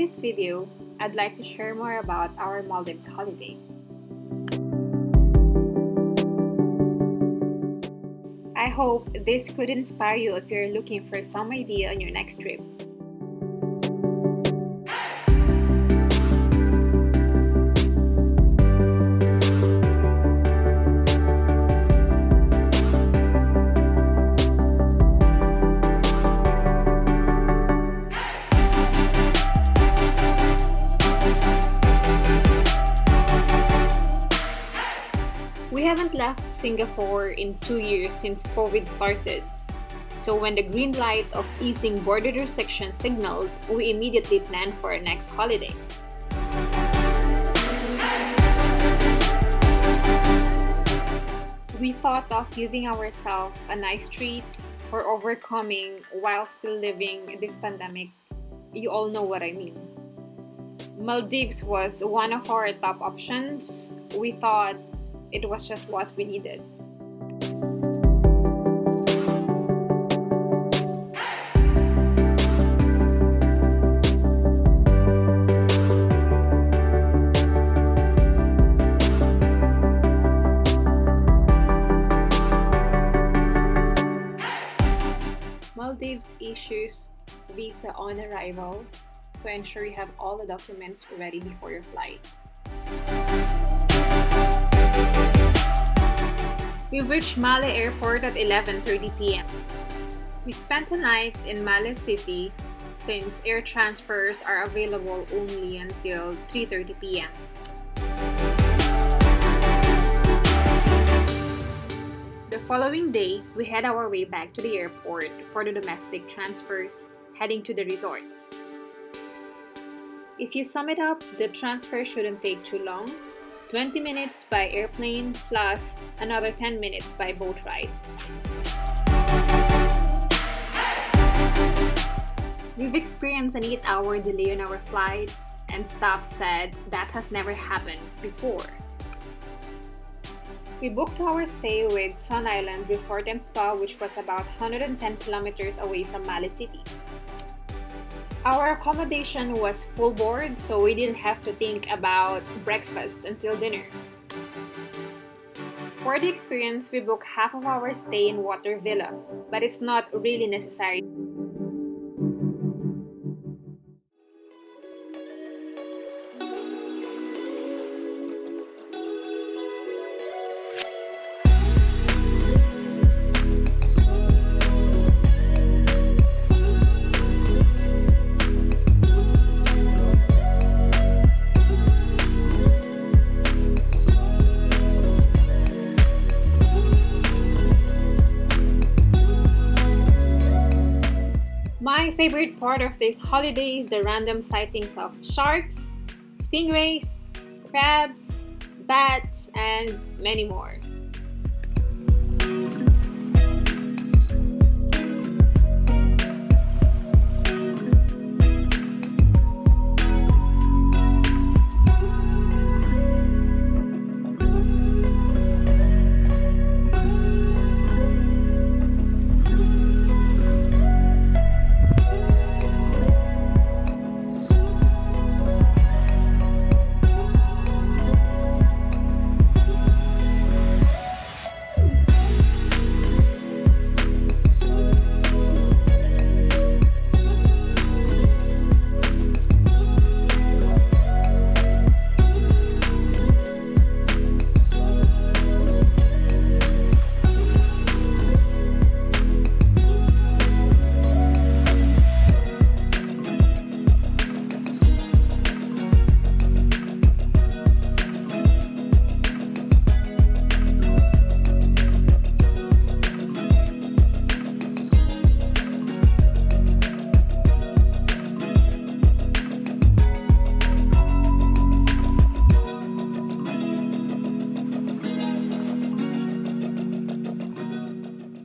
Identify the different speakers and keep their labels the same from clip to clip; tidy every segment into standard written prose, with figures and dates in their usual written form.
Speaker 1: this video, I'd like to share more about our Maldives holiday. I hope this could inspire you if you're looking for some idea on your next trip. We haven't left Singapore in 2 years since COVID started. So when the green light of easing border restrictions signaled, we immediately planned for our next holiday. We thought of giving ourselves a nice treat for overcoming while still living this pandemic. You all know what I mean. Maldives was one of our top options. We thought it was just what we needed. Maldives issues visa on arrival, so ensure you have all the documents ready before your flight. We reached Male Airport at 11:30 p.m. We spent a night in Male City since air transfers are available only until 3:30 p.m. The following day, we head our way back to the airport for the domestic transfers heading to the resort. If you sum it up, the transfer shouldn't take too long. 20 minutes by airplane plus another 10 minutes by boat ride. We've experienced an 8-hour delay on our flight, and staff said that has never happened before. We booked our stay with Sun Island Resort and Spa, which was about 110 kilometers away from Male City. Our accommodation was full board, so we didn't have to think about breakfast until dinner. For the experience, we booked half of our stay in Water Villa, but it's not really necessary. My favorite part of this holiday is the random sightings of sharks, stingrays, crabs, bats, and many more.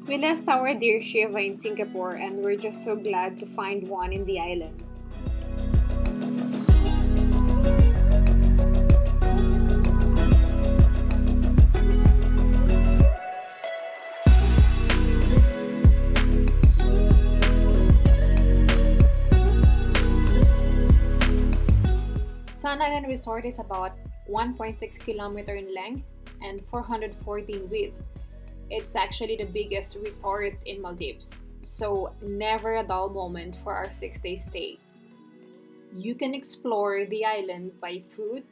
Speaker 1: We left our dear Shiva in Singapore and we're just so glad to find one in the island. One Island Resort is about 1.6 kilometer in length and 414 width. It's actually the biggest resort in Maldives, so never a dull moment for our 6-day stay. You can explore the island by foot.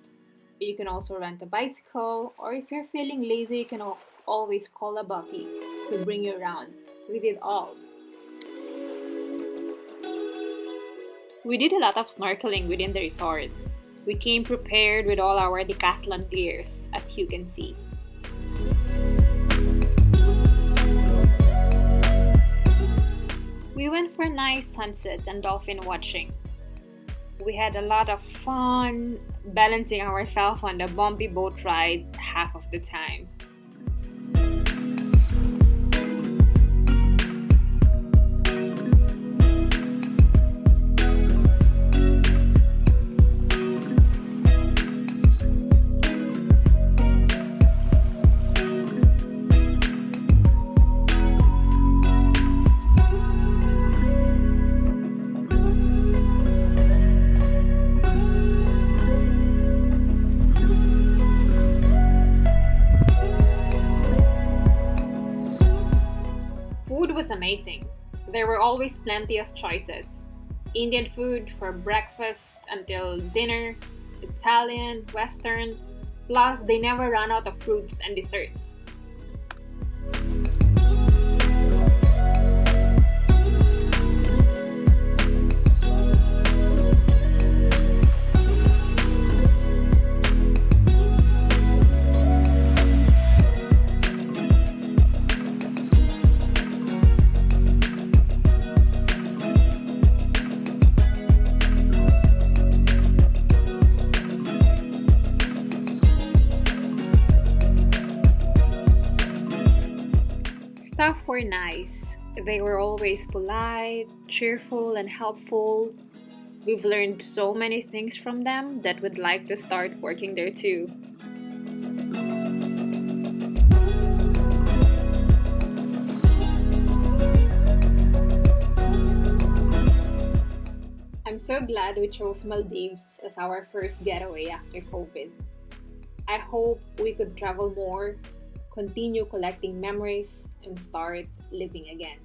Speaker 1: You can also rent a bicycle, or if you're feeling lazy, you can always call a buggy to bring you around. We did all. We did a lot of snorkeling within the resort. We came prepared with all our decathlon gears, as you can see. We went for a nice sunset and dolphin watching. We had a lot of fun balancing ourselves on the bumpy boat ride half of the time. Food was amazing. There were always plenty of choices. Indian food for breakfast until dinner, Italian, Western, plus they never ran out of fruits and desserts. Staff were nice. They were always polite, cheerful, and helpful. We've learned so many things from them that would like to start working there too. I'm so glad we chose Maldives as our first getaway after COVID. I hope we could travel more, continue collecting memories, and start living again.